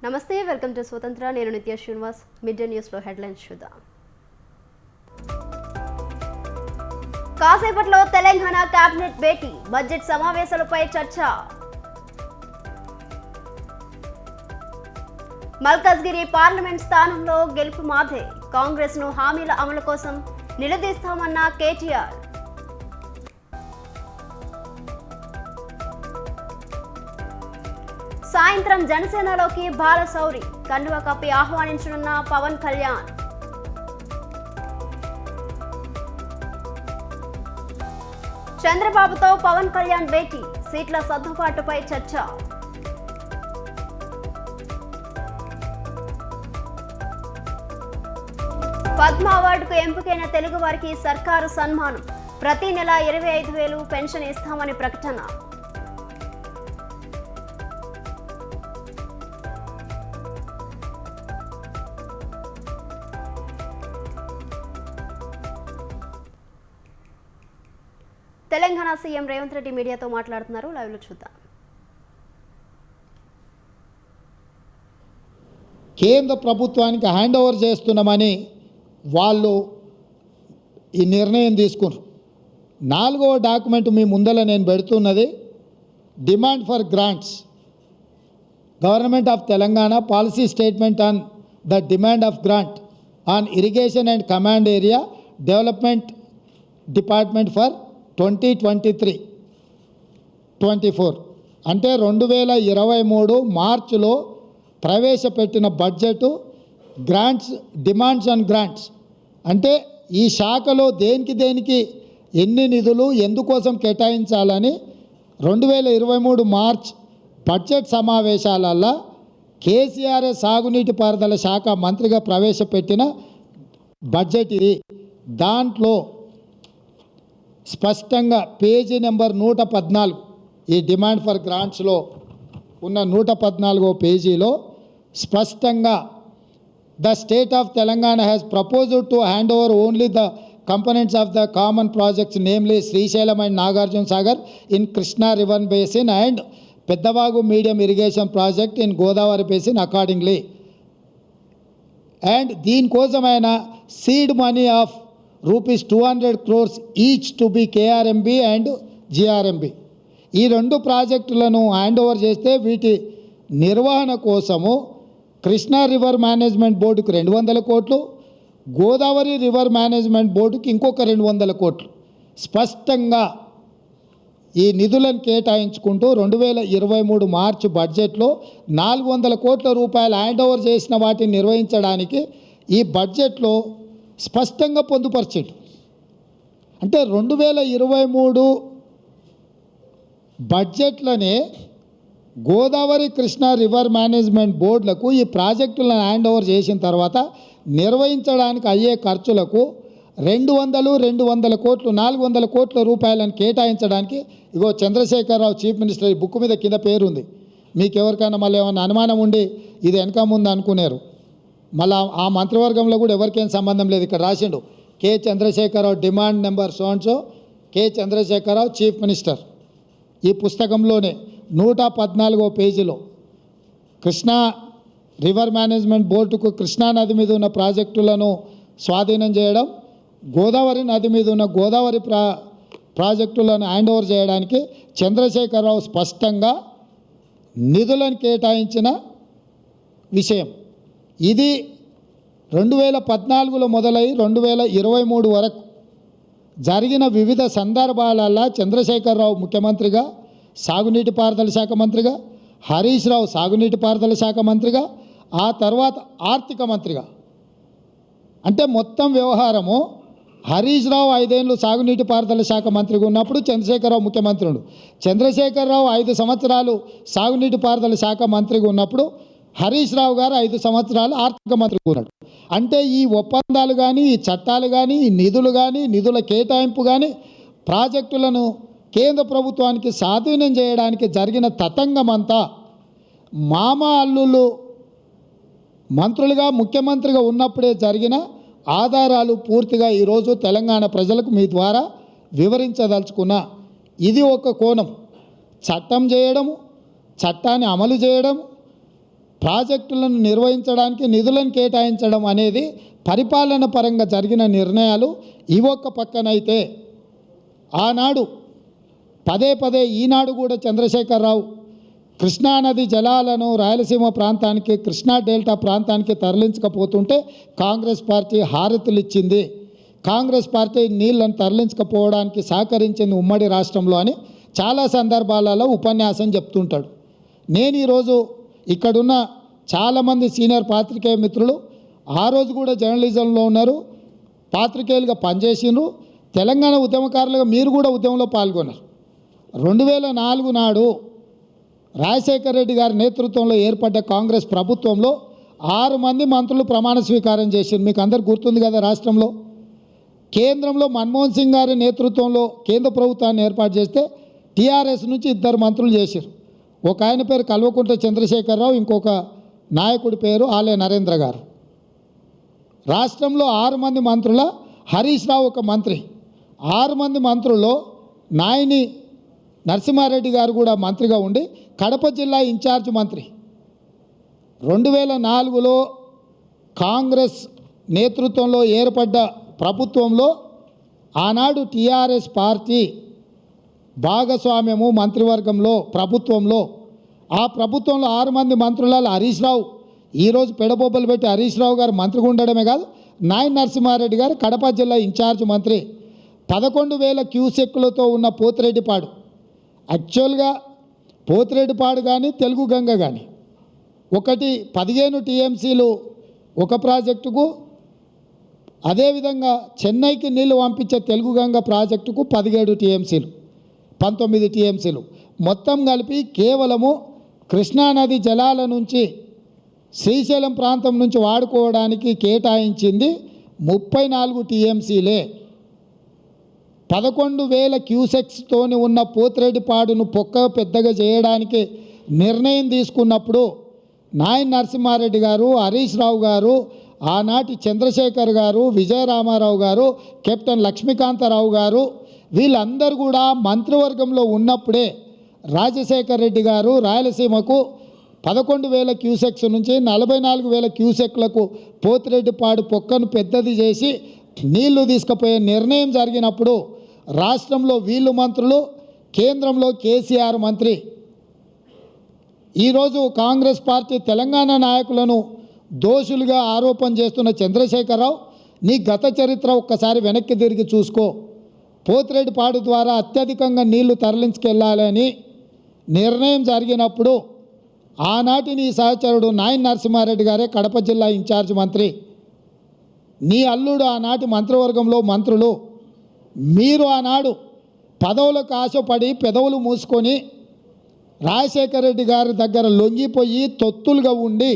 నమస్తే, welcome to స్వతంత్ర. నేను నిత్య శ్రీనివాస్. మిడ్ డే న్యూస్ లో హెడ్లైన్స్ చూద్దాం. కాసేపట్లో తెలంగాణ కేబినెట్ భేటీ, బడ్జెట్ సమావేశాలపై చర్చ. మల్కాజ్గిరి పార్లమెంట్ స్థానంలో గెలుపు మాదే, కాంగ్రెస్ ను హామీల అమలు కోసం నిలదీస్తామన్న కేటీఆర్. సాయంత్రం జనసేనలోకి బాలశౌరి, కండువా కప్పి ఆహ్వానించనున్న పవన్ కళ్యాణ్. చంద్రబాబుతో పవన్ కళ్యాణ్ భేటీ, సీట్ల సర్దుబాటుపై చర్చ. పద్మ అవార్డుకు ఎంపికైన తెలుగు వారికి సర్కారు సన్మానం, ప్రతి నెల 25,000 పెన్షన్ ఇస్తామని ప్రకటన. తెలంగాణ సీఎం రేవంత్ రెడ్డి మీడియాతో మాట్లాడుతున్నారు. లైవ్ లో చూద్దాం. కేంద్ర ప్రభుత్వానికి హ్యాండ్ ఓవర్ చేస్తున్నామని వాళ్ళు ఈ నిర్ణయం తీసుకున్నారు. 4వ డాక్యుమెంట్ మీ ముందర నేను పెడుతున్నది demand for grants, government of Telangana policy statement on the demand of grant on irrigation and command area development department for 2023-24 అంటే 2023 మార్చిలో ప్రవేశపెట్టిన budget grants, demands and grants అంటే ఈ శాఖలో దేనికి ఎన్ని నిధులు ఎందుకోసం కేటాయించాలని 2023 మార్చ్ బడ్జెట్ సమావేశాలలో కేసీఆర్ సాగునీటి పారుదల శాఖ మంత్రిగా ప్రవేశపెట్టిన బడ్జెట్ ఇది. దాంట్లో స్పష్టంగా పేజీ నెంబర్ 114 ఈ డిమాండ్ ఫర్ గ్రాంట్స్లో ఉన్న 114వ పేజీలో స్పష్టంగా the state of Telangana has proposed to hand over only the components of the common projects, namely Srisailam and Nagarjuna Sagar in Krishna River Basin and Peddavagu Medium Irrigation Project in Godavari Basin accordingly. And దీని కోసమైన seed money of ₹200 crores each to be KRMB and GRMB. ఈ 2 ప్రాజెక్టులను hand over చేస్తే వీటి నిర్వహణ కోసము Krishna river management బోర్డుకు 200 కోట్లు, గోదావరి రివర్ మేనేజ్మెంట్ బోర్డుకి ఇంకొక 200 కోట్లు స్పష్టంగా ఈ నిధులను కేటాయించుకుంటూ 2023 మార్చి బడ్జెట్లో 400 కోట్ల రూపాయలు హ్యాండ్ ఓవర్ చేసిన వాటిని నిర్వహించడానికి ఈ బడ్జెట్లో స్పష్టంగా పొందుపరిచాడు. అంటే 2023 బడ్జెట్లోనే గోదావరి కృష్ణా రివర్ మేనేజ్మెంట్ బోర్డులకు ఈ ప్రాజెక్టులను హ్యాండ్ ఓవర్ చేసిన తర్వాత నిర్వహించడానికి అయ్యే ఖర్చులకు 200 కోట్లు 400 కోట్ల రూపాయలను కేటాయించడానికి ఇగో చంద్రశేఖరరావు చీఫ్ మినిస్టర్ ఈ బుక్ మీద కింద పేరు ఉంది. మీకు ఎవరికైనా మళ్ళీ ఏమైనా అనుమానం ఉండి ఇది వెనక ముందు అనుకున్నారు, మళ్ళీ ఆ మంత్రివర్గంలో కూడా ఎవరికేం సంబంధం లేదు. ఇక్కడ రాసిండు K Chandrashekar Rao demand number so K Chandrashekar Rao chief minister. ఈ పుస్తకంలోనే 114వ పేజీలో కృష్ణా రివర్ మేనేజ్మెంట్ బోర్డుకు కృష్ణా నది మీద ఉన్న ప్రాజెక్టులను స్వాధీనం చేయడం, గోదావరి నది మీద ఉన్న గోదావరి ప్రాజెక్టులను హ్యాండ్ ఓవర్ చేయడానికి చంద్రశేఖరరావు స్పష్టంగా నిధులను కేటాయించిన విషయం. ఇది 2014లో మొదలై 2023 వరకు జరిగిన వివిధ సందర్భాలలో చంద్రశేఖరరావు ముఖ్యమంత్రిగా, సాగునీటి పారుదల శాఖ మంత్రిగా, హరీష్ రావు సాగునీటి పారుదల శాఖ మంత్రిగా, ఆ తర్వాత ఆర్థిక మంత్రిగా, అంటే మొత్తం వ్యవహారము హరీష్ రావు 5 ఏళ్ళు సాగునీటి పారుదల శాఖ మంత్రిగా ఉన్నప్పుడు చంద్రశేఖరరావు ముఖ్యమంత్రి ఉండు. చంద్రశేఖరరావు 5 సంవత్సరాలు సాగునీటి పారుదల శాఖ మంత్రిగా ఉన్నప్పుడు హరీష్ రావు గారు 5 సంవత్సరాలు ఆర్థిక మంత్రిగా ఉన్నాడు. అంటే ఈ ఒప్పందాలు కానీ, ఈ చట్టాలు కానీ, ఈ నిధులు కానీ, నిధుల కేటాయింపు కానీ, ప్రాజెక్టులను కేంద్ర ప్రభుత్వానికి స్వాధీనం చేయడానికి జరిగిన తతంగమంతా మామ అల్లుళ్ళు మంత్రులుగా, ముఖ్యమంత్రిగా ఉన్నప్పుడే జరిగిన ఆధారాలు పూర్తిగా ఈరోజు తెలంగాణ ప్రజలకు మీ ద్వారా వివరించదలుచుకున్నా. ఇది ఒక కోణం. చట్టం చేయడము, చట్టాన్ని అమలు చేయడం, ప్రాజెక్టులను నిర్వహించడానికి నిధులను కేటాయించడం అనేది పరిపాలన పరంగా జరిగిన నిర్ణయాలు. ఇవొక్క పక్కనైతే ఆనాడు పదే పదే ఈనాడు కూడా చంద్రశేఖరరావు కృష్ణానది జలాలను రాయలసీమ ప్రాంతానికి, కృష్ణా డెల్టా ప్రాంతానికి తరలించకపోతుంటే కాంగ్రెస్ పార్టీ హారతులు ఇచ్చింది, కాంగ్రెస్ పార్టీ నీళ్లను తరలించకపోవడానికి సహకరించింది ఉమ్మడి రాష్ట్రంలో అని చాలా సందర్భాలలో ఉపన్యాసం చెప్తుంటాడు. నేను ఈరోజు ఇక్కడున్న చాలామంది సీనియర్ పాత్రికేయ మిత్రులు ఆ రోజు కూడా జర్నలిజంలో ఉన్నారు, పాత్రికేయులుగా పనిచేసిండ్రు, తెలంగాణ ఉద్యమకారులుగా మీరు కూడా ఉద్యమంలో పాల్గొన్నారు. 2004 నాడు రాజశేఖర రెడ్డి గారి నేతృత్వంలో ఏర్పడ్డ కాంగ్రెస్ ప్రభుత్వంలో 6 మంది మంత్రులు ప్రమాణ స్వీకారం చేశారు. మీకు అందరు గుర్తుంది కదా. రాష్ట్రంలో కేంద్రంలో మన్మోహన్ సింగ్ గారి నేతృత్వంలో కేంద్ర ప్రభుత్వాన్ని ఏర్పాటు చేస్తే టీఆర్ఎస్ నుంచి 2 మంత్రులు చేశారు. ఒక ఆయన పేరు కల్వకుంట్ల చంద్రశేఖరరావు, ఇంకొక నాయకుడి పేరు ఆలే నరేంద్ర గారు. రాష్ట్రంలో 6 మంది మంత్రుల హరీష్ రావు ఒక మంత్రి. 6 మంది మంత్రుల్లో నాయని నరసింహారెడ్డి గారు కూడా మంత్రిగా ఉండి కడప జిల్లా ఇన్ఛార్జ్ మంత్రి. 2004లో కాంగ్రెస్ నేతృత్వంలో ఏర్పడ్డ ప్రభుత్వంలో ఆనాడు టీఆర్ఎస్ పార్టీ భాగస్వామ్యము మంత్రివర్గంలో ప్రభుత్వంలో, ఆ ప్రభుత్వంలో 6 మంది మంత్రులలో హరీష్ రావు, ఈరోజు పెడబొబ్బలు పెట్టి హరీష్ రావు గారు మంత్రిగా ఉండడమే కాదు, నాయని నరసింహారెడ్డి గారు కడప జిల్లా ఇన్ఛార్జ్ మంత్రి. 11,000 క్యూసెక్కులతో ఉన్న పోతిరెడ్డిపాడు, యాక్చువల్గా పోతిరెడ్డిపాడు కానీ తెలుగు గంగ కానీ ఒకటి 15 టీఎంసీలు ఒక ప్రాజెక్టుకు, అదేవిధంగా చెన్నైకి నీళ్లు పంపించే తెలుగు గంగ ప్రాజెక్టుకు 17 టీఎంసీలు, 19 టీఎంసీలు మొత్తం కలిపి కేవలము కృష్ణానది జలాల నుంచి శ్రీశైలం ప్రాంతం నుంచి వాడుకోవడానికి కేటాయించింది 34 టీఎంసీలే. 11,000 క్యూసెక్స్తోని ఉన్న పోతిరెడ్డిపాడును పొక్క పెద్దగా చేయడానికి నిర్ణయం తీసుకున్నప్పుడు నాయని నరసింహారెడ్డి గారు, హరీష్ రావు గారు, ఆనాటి చంద్రశేఖర్ గారు, విజయరామారావు గారు, కెప్టెన్ లక్ష్మీకాంతరావు గారు వీళ్ళందరూ కూడా మంత్రివర్గంలో ఉన్నప్పుడే రాజశేఖర్ రెడ్డి గారు రాయలసీమకు 11,000 క్యూసెక్స్ నుంచి 44,000 క్యూసెక్లకు పోతిరెడ్డిపాడు పొక్కను పెద్దది చేసి నీళ్లు తీసుకుపోయే నిర్ణయం జరిగినప్పుడు రాష్ట్రంలో వీళ్ళు మంత్రులు, కేంద్రంలో కేసీఆర్ మంత్రి. ఈరోజు కాంగ్రెస్ పార్టీ తెలంగాణ నాయకులను దోషులుగా ఆరోపణ చేస్తున్న చంద్రశేఖరరావు, నీ గత చరిత్ర ఒక్కసారి వెనక్కి తిరిగి చూసుకో. పోతిరెడ్డిపాడు ద్వారా అత్యధికంగా నీళ్లు తరలించుకెళ్లాలని నిర్ణయం జరిగినప్పుడు ఆనాటి నీ సహచరుడు నాయని నరసింహారెడ్డి గారే కడప జిల్లా ఇన్ఛార్జ్ మంత్రి. నీ అల్లుడు ఆనాటి మంత్రివర్గంలో మంత్రులు. మీరు ఆనాడు పదవులకు ఆశపడి పెదవులు మూసుకొని రాజశేఖర రెడ్డి గారి దగ్గర లొంగిపోయి తొత్తులుగా ఉండి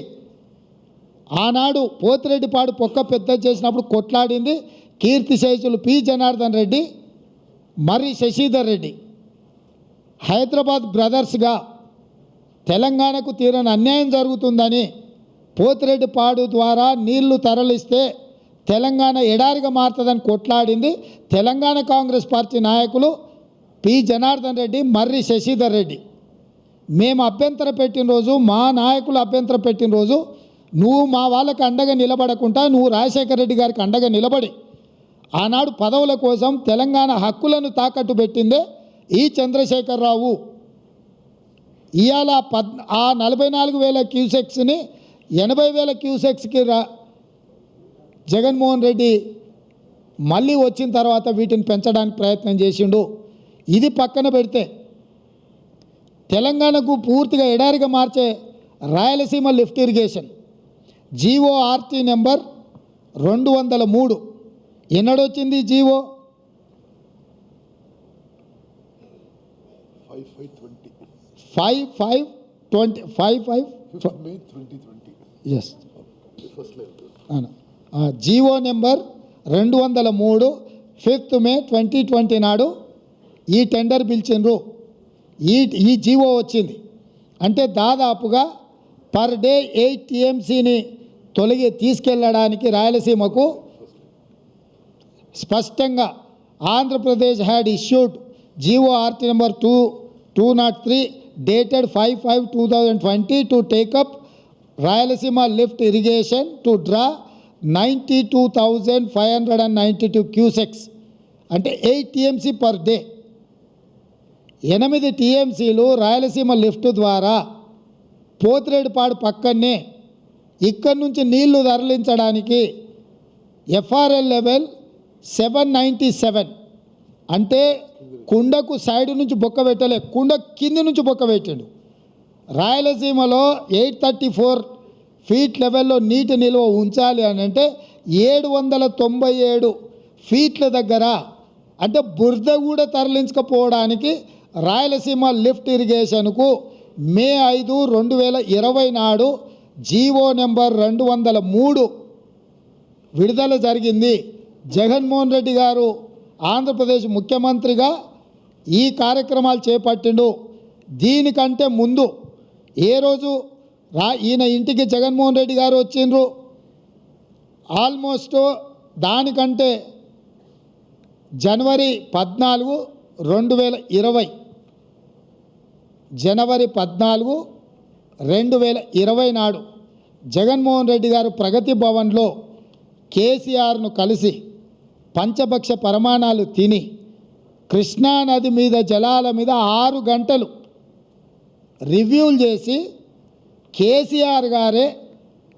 ఆనాడు పోతిరెడ్డిపాడు పొక్క పెద్ద చేసినప్పుడు కొట్లాడింది కీర్తిశేషులు పి జనార్దన్ రెడ్డి, మరి శశిధర్ రెడ్డి. హైదరాబాద్ బ్రదర్స్గా తెలంగాణకు తీరని అన్యాయం జరుగుతుందని పోతిరెడ్డిపాడు ద్వారా నీళ్లు తరలిస్తే తెలంగాణ ఎడారిగా మారుతుందని కొట్లాడింది తెలంగాణ కాంగ్రెస్ పార్టీ నాయకులు పి జనార్దన్ రెడ్డి, మర్రి శశిధర్ రెడ్డి. మేము అభ్యంతరం పెట్టిన రోజు, మా నాయకులు అభ్యంతరం పెట్టిన రోజు నువ్వు మా వాళ్ళకి అండగా నిలబడకుండా నువ్వు రాజశేఖర రెడ్డి గారికి అండగా నిలబడి ఆనాడు పదవుల కోసం తెలంగాణ హక్కులను తాకట్టు పెట్టిందే ఈ చంద్రశేఖరరావు. ఇవాళ ఆ 44,000 క్యూసెక్స్ని 80,000 క్యూసెక్స్కి జగన్మోహన్ రెడ్డి మళ్ళీ వచ్చిన తర్వాత వీటిని పెంచడానికి ప్రయత్నం చేసిండు. ఇది పక్కన పెడితే తెలంగాణకు పూర్తిగా ఎడారిగా మార్చే Rayalaseema lift irrigation GORT number 203 ఎన్నడొచ్చింది GO? 5/5/20 yes, GO number 203 5th May 2020 నాడు ఈ టెండర్ పిలిచిండ్రు. ఈ జీవో వచ్చింది అంటే దాదాపుగా పర్ డే 8 టీఎంసీని తీసుకెళ్ళడానికి రాయలసీమకు స్పష్టంగా Andhra Pradesh had issued GORT number 203 dated 5/5/2020 to take up Rayalaseema lift irrigation to draw 92,592 cusecs అంటే 8 టీఎంసీ పర్ డే. 8 టీఎంసీలు రాయలసీమ లిఫ్ట్ ద్వారా పోతిరెడ్డిపాడు పక్కనే ఇక్కడి నుంచి నీళ్లు తరలించడానికి ఎఫ్ఆర్ఎల్ లెవెల్ 797 అంటే కుండకు సైడ్ నుంచి బొక్క పెట్టలే, కుండ కింది నుంచి బొక్క పెట్టాడు. రాయలసీమలో 834 ఫీట్ లెవెల్లో నీటి నిల్వ ఉంచాలి అని అంటే 797 ఫీట్ల దగ్గర అంటే బురద కూడా తరలించకపోవడానికి రాయలసీమ లిఫ్ట్ ఇరిగేషన్కు మే 5, 2020 నాడు జీవో నెంబర్ 203 విడుదల జరిగింది. జగన్మోహన్ రెడ్డి గారు ఆంధ్రప్రదేశ్ ముఖ్యమంత్రిగా ఈ కార్యక్రమాలు చేపట్టిండు. దీనికంటే ముందు ఏ రోజు ఈయన ఇంటికి జగన్మోహన్ రెడ్డి గారు వచ్చిండ్రు, ఆల్మోస్ట్ దానికంటే జనవరి 14, 2020 జనవరి 14, 2020 నాడు జగన్మోహన్ రెడ్డి గారు ప్రగతి భవన్లో కేసీఆర్ను కలిసి పంచభక్ష పరమాణాలు తిని కృష్ణానది మీద జలాల మీద 6 గంటలు రివ్యూలు చేసి కేసీఆర్ గారే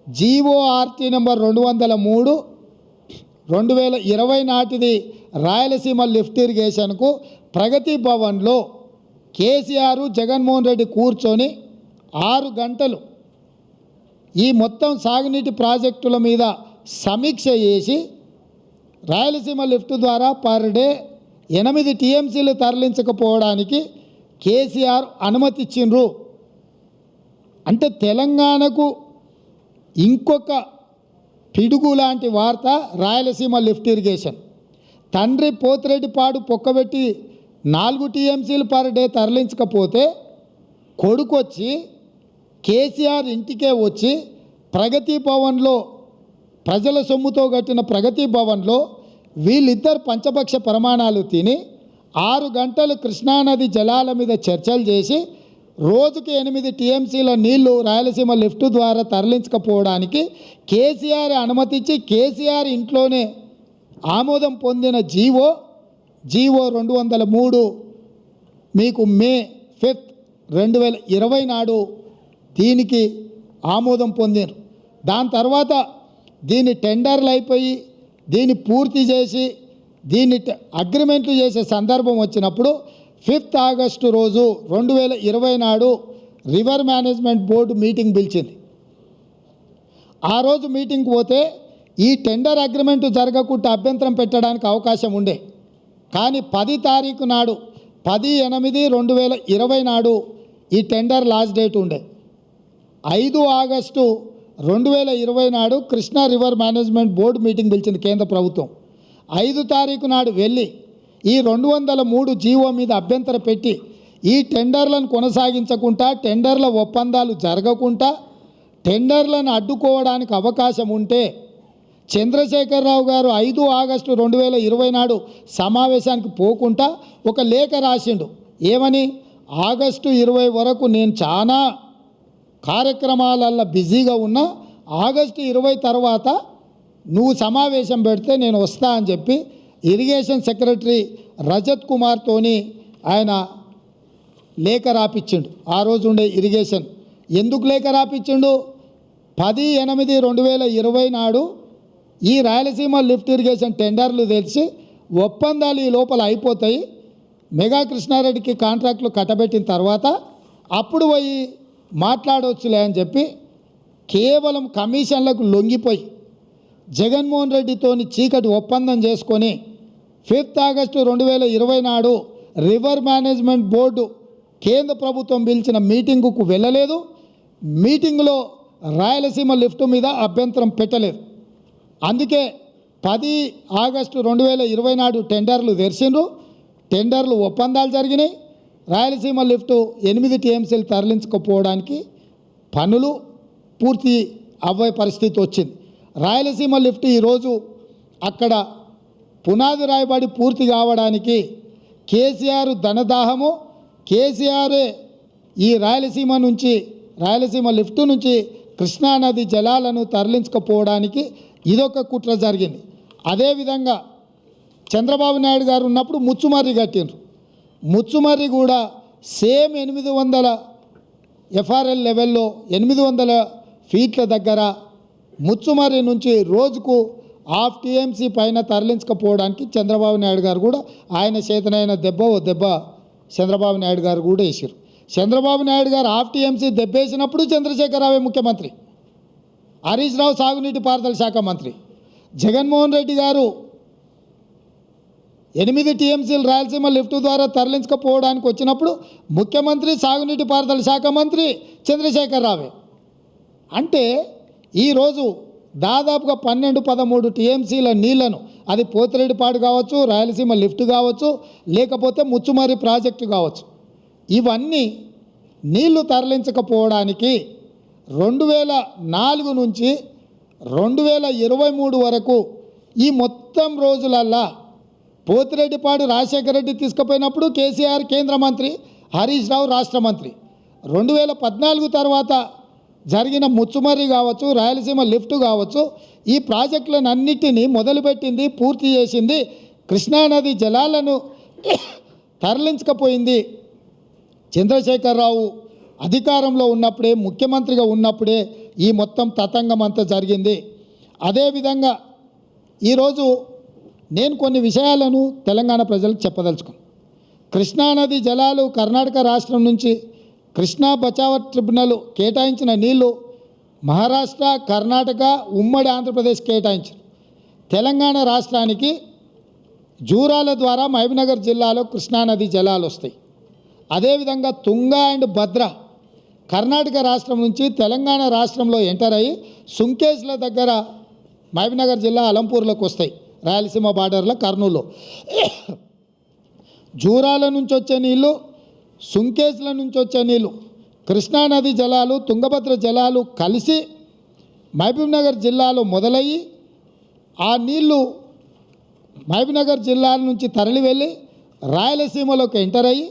జీఓఆర్టీ నెంబర్ 203 2020 నాటిది రాయలసీమ లిఫ్ట్ ఇరిగేషన్కు ప్రగతి భవన్లో కేసీఆర్ జగన్మోహన్ రెడ్డి కూర్చొని 6 గంటలు ఈ మొత్తం సాగునీటి ప్రాజెక్టుల మీద సమీక్ష చేసి రాయలసీమ లిఫ్ట్ ద్వారా పర్ డే 8 టీఎంసీలు తరలించకపోవడానికి కేసీఆర్ అనుమతి ఇచ్చిండ్రు. అంటే తెలంగాణకు ఇంకొక పిడుగు లాంటి వార్త రాయలసీమ లిఫ్ట్ ఇరిగేషన్. తండ్రి పోతిరెడ్డిపాడు పొక్కబెట్టి 4 టీఎంసీలు పర్ డే తరలించకపోతే కొడుకు వచ్చి కేసీఆర్ ఇంటికే వచ్చి ప్రగతి భవన్లో ప్రజల సొమ్ముతో కట్టిన ప్రగతి భవన్లో వీళ్ళిద్దరు పంచభక్ష ప్రమాణాలు తిని 6 గంటలు కృష్ణానది జలాల మీద చర్చలు చేసి రోజుకి 8 టీఎంసీల నీళ్లు రాయలసీమ లిఫ్ట్ ద్వారా తరలించకపోవడానికి కేసీఆర్ అనుమతించి కేసీఆర్ ఇంట్లోనే ఆమోదం పొందిన జీవో 203 మీకు మే 5, 2020 నాడు దీనికి ఆమోదం పొందారు. దాని తర్వాత దీని టెండర్లు అయిపోయి దీన్ని పూర్తి చేసి దీన్ని అగ్రిమెంట్లు చేసే సందర్భం వచ్చినప్పుడు 5 ఆగస్టు రోజు 2020 నాడు రివర్ మేనేజ్మెంట్ బోర్డు మీటింగ్ పిలిచింది. ఆ రోజు మీటింగ్కి పోతే ఈ టెండర్ అగ్రిమెంట్ జరగకుండా అభ్యంతరం పెట్టడానికి అవకాశం ఉండే. కానీ 10 తారీఖు నాడు 10/8/2020 నాడు ఈ టెండర్ లాస్ట్ డేట్ ఉండే. 5 ఆగస్టు 2020 నాడు Krishna river management board meeting పిలిచింది కేంద్ర ప్రభుత్వం. 5 తారీఖు నాడు వెళ్ళి ఈ 203 జీవో మీద అభ్యంతరం పెట్టి ఈ టెండర్లను కొనసాగించకుండా టెండర్ల ఒప్పందాలు జరగకుండా టెండర్లను అడ్డుకోవడానికి అవకాశం ఉంటే చంద్రశేఖరరావు గారు 5 ఆగస్టు 2020 నాడు సమావేశానికి పోకుండా ఒక లేఖ రాసిండు. ఏమని? ఆగస్టు 20 వరకు నేను చాలా కార్యక్రమాలల్లో బిజీగా ఉన్నా, ఆగస్టు 20 తర్వాత నువ్వు సమావేశం పెడితే నేను వస్తా అని చెప్పి ఇరిగేషన్ సెక్రటరీ రజత్ కుమార్తోని ఆయన లేఖ రాపిచ్చిండు. ఆ రోజు ఉండే ఇరిగేషన్ ఎందుకు లేఖ రాపిచ్చిండు? 10/8/2020 నాడు ఈ రాయలసీమ లిఫ్ట్ ఇరిగేషన్ టెండర్లు తెలిసి ఒప్పందాలు ఈ లోపల అయిపోతాయి, మెగా కృష్ణారెడ్డికి కాంట్రాక్టులు కట్టబెట్టిన తర్వాత అప్పుడు పోయి మాట్లాడవచ్చులే అని చెప్పి కేవలం కమిషన్లకు లొంగిపోయి జగన్మోహన్ రెడ్డితోని చీకటి ఒప్పందం చేసుకొని 5 ఆగస్టు 2020 నాడు రివర్ మేనేజ్మెంట్ బోర్డు కేంద్ర ప్రభుత్వం పిలిచిన మీటింగుకు వెళ్ళలేదు. మీటింగ్లో రాయలసీమ లిఫ్ట్ మీద అభ్యంతరం పెట్టలేదు. అందుకే 10 ఆగస్టు 2020 నాడు టెండర్లు తెరిచిండ్రు. టెండర్లు ఒప్పందాలు జరిగినాయి. రాయలసీమ లిఫ్ట్ 8 టీఎంసీలు తరలించకపోవడానికి పనులు పూర్తి అవ్వే పరిస్థితి వచ్చింది. రాయలసీమ లిఫ్ట్ ఈరోజు అక్కడ పునాది రాయబడి పూర్తి కావడానికి కేసీఆర్ ధనదాహము, కేసీఆరే ఈ రాయలసీమ లిఫ్ట్ నుంచి కృష్ణానది జలాలను తరలించకపోవడానికి ఇదొక కుట్ర జరిగింది. అదేవిధంగా చంద్రబాబు నాయుడు గారు ఉన్నప్పుడు ముచ్చుమర్రి కట్టిండ్రు. ముచ్చుమర్రి కూడా సేమ్ 800 ఎఫ్ఆర్ఎల్ లెవెల్లో 800 ఫీట్ల దగ్గర ముచ్చుమర్రి నుంచి రోజుకు 1/2 టీఎంసీ పైన తరలించకపోవడానికి చంద్రబాబు నాయుడు గారు కూడా ఆయన చేతనైన దెబ్బ చంద్రబాబు నాయుడు గారు కూడా వేసారు. చంద్రబాబు నాయుడు గారు 1/2 టీఎంసీ దెబ్బేసినప్పుడు చంద్రశేఖరరావే ముఖ్యమంత్రి, హరీష్ రావు సాగునీటి పారుదల శాఖ మంత్రి, జగన్మోహన్ రెడ్డి గారు 8 టీఎంసీలు రాయలసీమ లిఫ్ట్ ద్వారా తరలించకపోవడానికి వచ్చినప్పుడు ముఖ్యమంత్రి, సాగునీటి పారుదల శాఖ మంత్రి చంద్రశేఖరరావే. అంటే ఈరోజు దాదాపుగా 12-13 టీఎంసీల నీళ్లను, అది పోతిరెడ్డిపాడు కావచ్చు, రాయలసీమ లిఫ్ట్ కావచ్చు, లేకపోతే ముచ్చుమర్రి ప్రాజెక్టు కావచ్చు, ఇవన్నీ నీళ్లు తరలించకపోవడానికి 2004 నుంచి 2023 వరకు ఈ మొత్తం రోజులల్లా పోతిరెడ్డిపాడు రాజశేఖర రెడ్డి తీసుకుపోయినప్పుడు కేసీఆర్ కేంద్ర మంత్రి, హరీష్ రావు రాష్ట్ర మంత్రి. 2014 తర్వాత జరిగిన ముచ్చుమర్రి కావచ్చు, రాయలసీమ లిఫ్ట్ కావచ్చు, ఈ ప్రాజెక్టులను అన్నిటినీ మొదలుపెట్టింది, పూర్తి చేసింది, కృష్ణానది జలాలను తరలించకపోయింది చంద్రశేఖరరావు అధికారంలో ఉన్నప్పుడే, ముఖ్యమంత్రిగా ఉన్నప్పుడే ఈ మొత్తం తతంగం అంతా జరిగింది. అదేవిధంగా ఈరోజు నేను కొన్ని విషయాలను తెలంగాణ ప్రజలకు చెప్పదలుచుకున్నాను. కృష్ణానది జలాలు కర్ణాటక రాష్ట్రం నుంచి కృష్ణా బచావ్ ట్రిబ్యునల్ కేటాయించిన నీళ్లు మహారాష్ట్ర, కర్ణాటక, ఉమ్మడి ఆంధ్రప్రదేశ్ కేటాయించారు. తెలంగాణ రాష్ట్రానికి జూరాల ద్వారా మహబూబ్నగర్ జిల్లాలో కృష్ణానది జలాలు వస్తాయి. అదేవిధంగా తుంగా అండ్ భద్ర కర్ణాటక రాష్ట్రం నుంచి తెలంగాణ రాష్ట్రంలో ఎంటర్ అయ్యి సుంకేశ్ల దగ్గర మహబూబ్నగర్ జిల్లా అలంపూర్లోకి వస్తాయి, రాయలసీమ బార్డర్లో కర్నూలులో. జూరాల నుంచి వచ్చే నీళ్ళు, సుంకేశ్ల నుంచి వచ్చే నీళ్ళు, కృష్ణానది జలాలు, తుంగభద్ర జలాలు కలిసి మహబూబ్నగర్ జిల్లాలో మొదలయ్యి ఆ నీళ్లు మహబూబ్నగర్ జిల్లా నుంచి తరలి వెళ్ళి రాయలసీమలోకి ఎంటర్ అయ్యి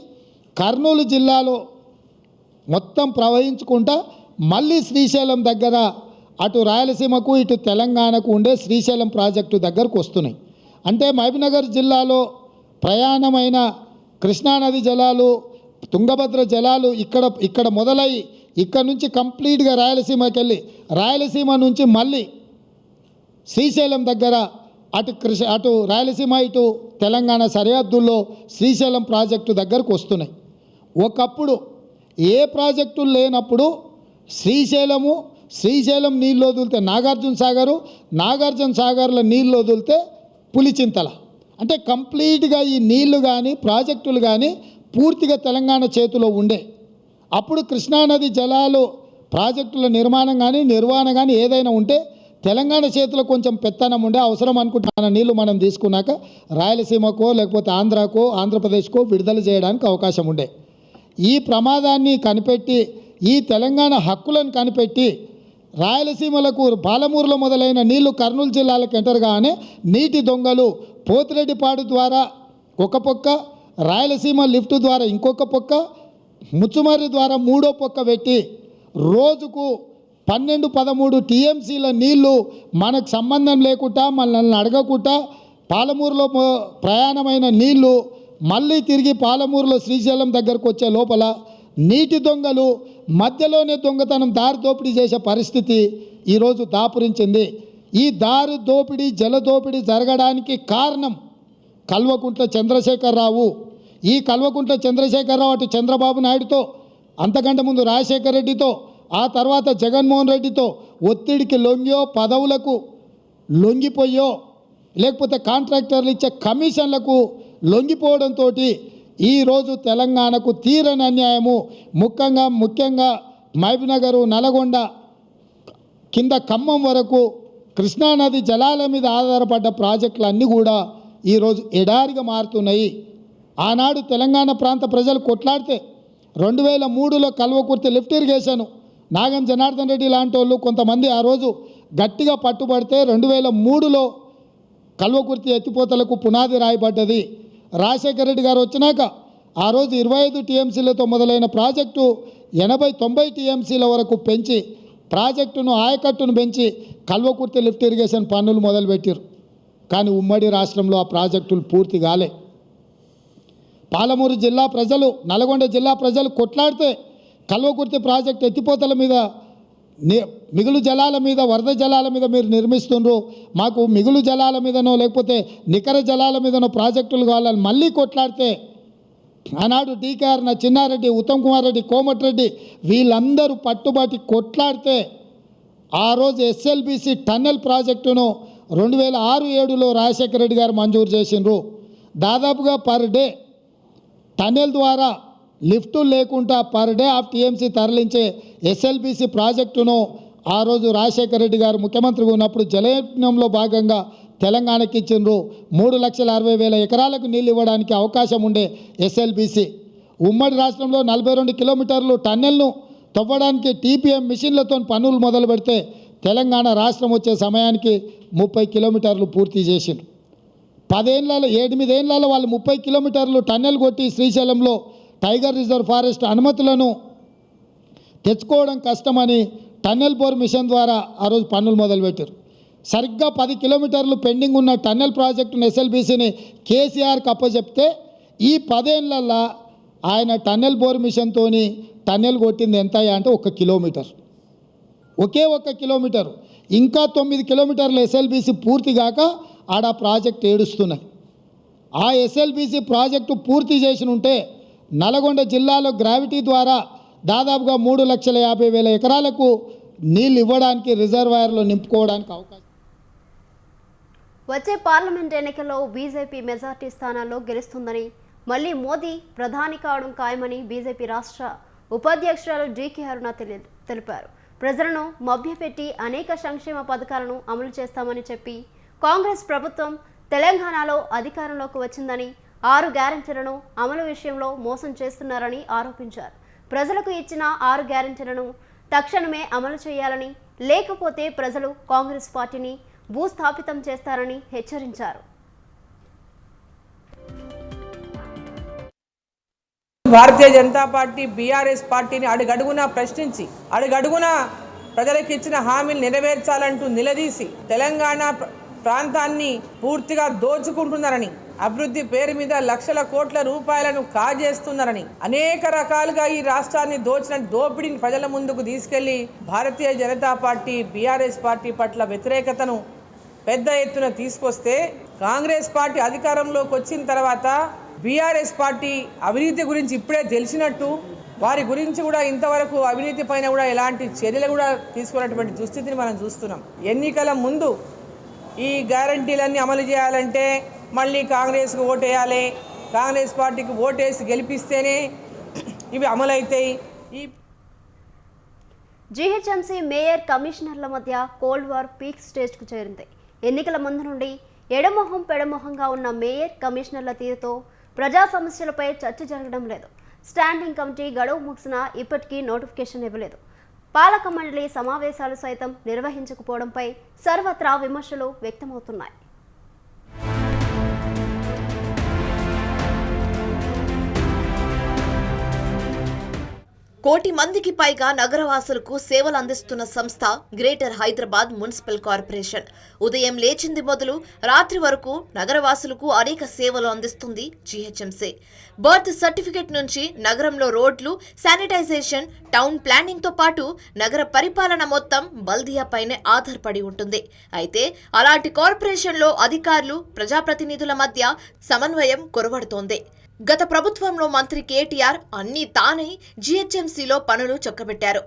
కర్నూలు జిల్లాలో మొత్తం ప్రవహించుకుంటా మళ్ళీ శ్రీశైలం దగ్గర అటు రాయలసీమకు ఇటు తెలంగాణకు ఉండే శ్రీశైలం ప్రాజెక్టు దగ్గరకు వస్తున్నాయి. అంటే మహబూబ్నగర్ జిల్లాలో ప్రయాణమైన కృష్ణానది జలాలు, తుంగభద్ర జలాలు ఇక్కడ మొదలై ఇక్కడ నుంచి కంప్లీట్గా రాయలసీమకి వెళ్ళి రాయలసీమ నుంచి మళ్ళీ శ్రీశైలం దగ్గర అటు రాయలసీమ ఇటు తెలంగాణ సరిహద్దుల్లో శ్రీశైలం ప్రాజెక్టు దగ్గరకు వస్తున్నాయి. ఒకప్పుడు ఏ ప్రాజెక్టులు లేనప్పుడు శ్రీశైలం నీళ్ళు వదిలితే నాగార్జున సాగర్లో నీళ్ళు వదిలితే పులిచింతల. అంటే కంప్లీట్గా ఈ నీళ్లు కానీ ప్రాజెక్టులు కానీ పూర్తిగా తెలంగాణ చేతిలో ఉండే. అప్పుడు కృష్ణానది జలాలు ప్రాజెక్టుల నిర్మాణం కానీ నిర్వహణ కానీ ఏదైనా ఉంటే తెలంగాణ చేతిలో కొంచెం పెత్తనం ఉండే. అవసరం అనుకుంటే మన నీళ్లు మనం తీసుకున్నాక రాయలసీమకో లేకపోతే ఆంధ్రాకో ఆంధ్రప్రదేశ్కో విడుదల చేయడానికి అవకాశం ఉండే. ఈ ప్రమాదాన్ని కనిపెట్టి, ఈ తెలంగాణ హక్కులను కనిపెట్టి రాయలసీమలకు పాలమూరులో మొదలైన నీళ్లు కర్నూలు జిల్లాలకు ఎంటర్ కాగానే నీటి దొంగలు పోతిరెడ్డిపాడు ద్వారా ఒక పొక్క, రాయలసీమ లిఫ్ట్ ద్వారా ఇంకొక పొక్క, ముచ్చుమర్రి ద్వారా మూడో పొక్క పెట్టి రోజుకు 12-13 టీఎంసీల నీళ్లు మనకు సంబంధం లేకుండా, మనల్ని అడగకుండా పాలమూరులో ప్రయాణమైన నీళ్లు మళ్ళీ తిరిగి పాలమూరులో శ్రీశైలం దగ్గరకు వచ్చే లోపల నీటి దొంగలు మధ్యలోనే దొంగతనం, దారి దోపిడీ చేసే పరిస్థితి ఈరోజు దాపురించింది. ఈ దారి దోపిడీ, జల దోపిడీ జరగడానికి కారణం కల్వకుంట్ల చంద్రశేఖరరావు. ఈ కల్వకుంట్ల చంద్రశేఖరరావు అటు చంద్రబాబు నాయుడుతో, అంతకంటే ముందు రాజశేఖర రెడ్డితో, ఆ తర్వాత జగన్మోహన్ రెడ్డితో ఒత్తిడికి లొంగియో, పదవులకు లొంగిపోయో, లేకపోతే కాంట్రాక్టర్లు ఇచ్చే కమిషన్లకు లొంగిపోవడంతో ఈరోజు తెలంగాణకు తీరని అన్యాయము. ముఖ్యంగా మహబూబ్నగర్, నల్గొండ కింద ఖమ్మం వరకు కృష్ణానది జలాల మీద ఆధారపడ్డ ప్రాజెక్టులన్నీ కూడా ఈరోజు ఎడారిగా మారుతున్నాయి. ఆనాడు తెలంగాణ ప్రాంత ప్రజలు కొట్లాడితే 2003లో కల్వకుర్తి లిఫ్ట్ ఇరిగేషన్ నాగం జనార్దన్ రెడ్డి లాంటి వాళ్ళు కొంతమంది ఆ రోజు గట్టిగా పట్టుబడితే 2003లో కల్వకుర్తి ఎత్తిపోతలకు పునాది రాయబడ్డది. రాజశేఖర రెడ్డి గారు వచ్చినాక ఆ రోజు 25 టీఎంసీలతో మొదలైన ప్రాజెక్టు 80-90 టీఎంసీల వరకు పెంచి ప్రాజెక్టును ఆయకట్టును పెంచి కల్వకుర్తి లిఫ్ట్ ఇరిగేషన్ పనులు మొదలుపెట్టారు. కానీ ఉమ్మడి రాష్ట్రంలో ఆ ప్రాజెక్టులు పూర్తి కాలే. పాలమూరు జిల్లా ప్రజలు, నల్గొండ జిల్లా ప్రజలు కొట్లాడితే కల్వకుర్తి ప్రాజెక్టు ఎత్తిపోతల మీద, మిగులు జలాల మీద, వరద జలాల మీద మీరు నిర్మిస్తుండ్రు, మాకు మిగులు జలాల మీదనో లేకపోతే నికర జలాల మీదనో ప్రాజెక్టులు కావాలని మళ్ళీ కొట్లాడితే ఆనాడు డీకేఆర్ చిన్నారెడ్డి, ఉత్తమ్ కుమార్ రెడ్డి, కోమటిరెడ్డి వీళ్ళందరూ పట్టుబట్టి కొట్లాడితే ఆ రోజు ఎస్ఎల్బీసీ టన్నెల్ ప్రాజెక్టును 2006-07లో రాజశేఖర రెడ్డి గారు మంజూరు చేసిండ్రు. దాదాపుగా పర్ డే టన్నెల్ ద్వారా లిఫ్టులు లేకుండా పర్ డే ఆఫ్ టీఎంసీ తరలించే ఎస్ఎల్బీసీ ప్రాజెక్టును ఆ రోజు రాజశేఖర రెడ్డి గారు ముఖ్యమంత్రిగా ఉన్నప్పుడు జలయజ్ఞంలో భాగంగా తెలంగాణకి ఇచ్చిండ్రు. 3,60,000 ఎకరాలకు నీళ్ళు ఇవ్వడానికి అవకాశం ఉండే ఎస్ఎల్బీసీ ఉమ్మడి రాష్ట్రంలో 42 కిలోమీటర్లు టన్నెల్ను తవ్వడానికి టీపీఎం మిషన్లతో పనులు మొదలు పెడితే తెలంగాణ రాష్ట్రం వచ్చే సమయానికి 30 కిలోమీటర్లు పూర్తి చేసిండ్రు. 8 ఏళ్లలో వాళ్ళు 30 కిలోమీటర్లు టన్నెల్ కొట్టి శ్రీశైలంలో టైగర్ రిజర్వ్ ఫారెస్ట్ అనుమతులను తెచ్చుకోవడం కష్టమని టన్నెల్ బోర్ మిషన్ ద్వారా ఆ రోజు పనులు మొదలుపెట్టారు. సరిగ్గా 10 కిలోమీటర్లు పెండింగ్ ఉన్న టన్నెల్ ప్రాజెక్టును ఎస్ఎల్బీసీని కేసీఆర్కి అప్పచెప్తే ఈ 10 ఏళ్లలో ఆయన టన్నెల్ బోర్ మిషన్తో టన్నెల్ కొట్టింది ఎంత అంటే 1 కిలోమీటర్, ఒకే 1 కిలోమీటర్. ఇంకా 9 కిలోమీటర్లు ఎస్ఎల్బీసీ పూర్తి కాక ఆడ ప్రాజెక్ట్ ఏడుస్తున్నాయి. ఆ ఎస్ఎల్బీసీ ప్రాజెక్టు పూర్తి చేసి ఉంటే నల్గొండ జిల్లాలో గ్రావిటీ ద్వారా దాదాపుగా 3,50,000 ఎకరాలకు నీళ్ళు ఇవ్వడానికి, రిజర్వాయర్లో నింపుకోవడానికి అవకాశం. వచ్చే పార్లమెంట్ ఎన్నికల్లో బీజేపీ మెజార్టీ స్థానాల్లో గెలుస్తుందని, మళ్లీ మోదీ ప్రధాని కావడం ఖాయమని బీజేపీ రాష్ట్ర ఉపాధ్యక్షురాలు డీకే అరుణ తెలిపారు. ప్రజలను మభ్యపెట్టి అనేక సంక్షేమ పథకాలను అమలు చేస్తామని చెప్పి కాంగ్రెస్ ప్రభుత్వం తెలంగాణలో అధికారంలోకి వచ్చిందని, 6 గ్యారెంటీలను అమలు విషయంలో మోసం చేస్తున్నారని ఆరోపించారు. ప్రజలకు ఇచ్చిన 6 గ్యారెంటీలను తక్షణమే అమలు చేయాలని, లేకపోతే ప్రజలు కాంగ్రెస్ పార్టీని భూస్థాపితం చేస్తారని హెచ్చరించారు. భారతీయ జనతా పార్టీ బీఆర్ఎస్ పార్టీని అడుగడుగునా ప్రశ్నించి, అడుగడుగునా ప్రజలకు ఇచ్చిన హామీలు నెరవేర్చాలంటూ నిలదీసి తెలంగాణ ప్రాంతాన్ని పూర్తిగా దోచుకుంటున్నారని, అభివృద్ధి పేరు మీద లక్షల కోట్ల రూపాయలను కాజేస్తున్నారని, అనేక రకాలుగా ఈ రాష్ట్రాన్ని దోచిన దోపిడీని ప్రజల ముందుకు తీసుకెళ్లి Bharatiya Janata party BRS party పట్ల వ్యతిరేకతను పెద్ద ఎత్తున తీసుకొస్తే, కాంగ్రెస్ పార్టీ అధికారంలోకి వచ్చిన తర్వాత బీఆర్ఎస్ పార్టీ అవినీతి గురించి ఇప్పుడే తెలిసినట్టు, వారి గురించి కూడా ఇంతవరకు అవినీతి పైన కూడా ఎలాంటి చర్యలు కూడా తీసుకున్నటువంటి దుస్థితిని మనం చూస్తున్నాం. ఎన్నికల ముందు ఈ గ్యారంటీలన్నీ అమలు చేయాలంటే మళ్ళీ కాంగ్రెస్కి ఓటేయాలి, కాంగ్రెస్ పార్టీకి ఓటేసి గెలిపిస్తేనే ఇవి అమలవుతాయి. ఈ జీహెచ్ఎంసీ మేయర్ కమిషనర్ల మధ్య కోల్డ్ వార్ పీక్ స్టేజ్కు చేరింది. ఎన్నికల ముందు నుండి ఎడమొహం పెడమొహంగా ఉన్న మేయర్ కమిషనర్ల తీరుతో ప్రజా సమస్యలపై చర్చ జరగడం లేదు. స్టాండింగ్ కమిటీ గడువు ముగిసినా ఇప్పటికీ నోటిఫికేషన్ ఇవ్వలేదు. పాలక మండలి సమావేశాలు సైతం నిర్వహించకపోవడంపై సర్వత్రా విమర్శలు వ్యక్తమవుతున్నాయి. కోటి మందికి పైగా నగరవాసులకు సేవలు అందిస్తున్న సంస్థ గ్రేటర్ హైదరాబాద్ మున్సిపల్ కార్పొరేషన్. ఉదయం లేచింది మొదలు రాత్రి వరకు నగరవాసులకు అనేక సేవలు అందిస్తుంది జీహెచ్ఎంసీ. బర్త్ సర్టిఫికెట్ నుంచి నగరంలో రోడ్లు, శానిటైజేషన్, టౌన్ ప్లానింగ్ తో పాటు నగర పరిపాలన మొత్తం బల్దియాపైనే ఆధారపడి ఉంటుంది. అయితే అలాంటి కార్పొరేషన్లో అధికారులు, ప్రజాప్రతినిధుల మధ్య సమన్వయం కొరవడుతోంది. గత ప్రభుత్వంలో మంత్రి కేటీఆర్ అన్నీ తానే జీహెచ్ఎంసీలో పనులు చక్కబెట్టారు.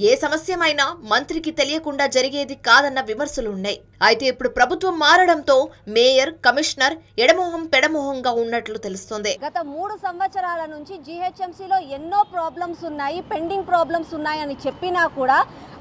ఏ సమస్యమైనా మంత్రికి తెలియకుండా జరిగేది కాదన్న విమర్శలు ఉన్నాయి. అయితే ఇప్పుడు ప్రభుత్వం మారడంతో మేయర్, కమిషనర్ ఎడమొహం పెడమొహంగా ఉన్నట్లు తెలుస్తోంది. గత 3 సంవత్సరాల నుంచి జీహెచ్ఎంసీలో ఎన్నో ప్రాబ్లమ్స్ ఉన్నాయి, పెండింగ్ ప్రాబ్లమ్స్ ఉన్నాయని చెప్పినా కూడా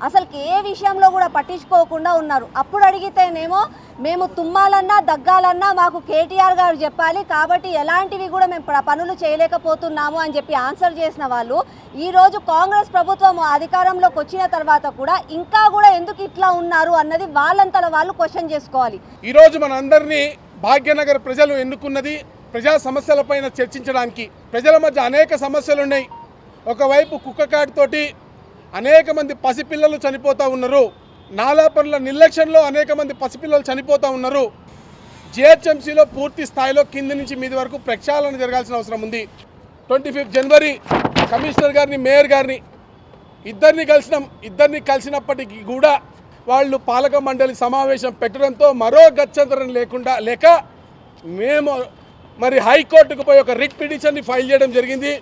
అసలు ఏ విషయంలో కూడా పట్టించుకోకుండా ఉన్నారు. అప్పుడు అడిగితేనేమో మేము తుమ్మాలన్నా దగ్గాలన్నా మాకు కేటీఆర్ గారు చెప్పాలి, కాబట్టి ఎలాంటివి కూడా మేము పనులు చేయలేకపోతున్నాము అని చెప్పి ఆన్సర్ చేసిన వాళ్ళు ఈరోజు కాంగ్రెస్ ప్రభుత్వం అధికారంలోకి వచ్చిన తర్వాత కూడా ఇంకా కూడా ఎందుకు ఇట్లా ఉన్నారు అన్నది వాళ్ళంతలో వాళ్ళు క్వశ్చన్ చేసుకోవాలి. ఈరోజు మన అందరినీ భాగ్యనగర్ ప్రజలు ఎన్నుకున్నది ప్రజా సమస్యలపైన చర్చించడానికి. ప్రజల మధ్య అనేక సమస్యలు ఉన్నాయి. ఒకవైపు కుక్క కాటుతోటి అనేక మంది పసిపిల్లలు చనిపోతూ ఉన్నారు. నాలా పనుల నిర్లక్ష్యంలో అనేక మంది పసిపిల్లలు చనిపోతూ ఉన్నారు. జిహెచ్ఎంసీలో పూర్తి స్థాయిలో కింది నుంచి మీది వరకు ప్రక్షాళన జరగాల్సిన అవసరం ఉంది. 25 జనవరి కమిషనర్ గారిని, మేయర్ గారిని ఇద్దరిని కలిసినప్పటికీ కూడా వాళ్ళు పాలక మండలి సమావేశం పెట్టడంతో మరో గత్యంతరం లేక మేము మరి హైకోర్టుకు పోయి ఒక రిట్ పిటిషన్ని ఫైల్ చేయడం జరిగింది.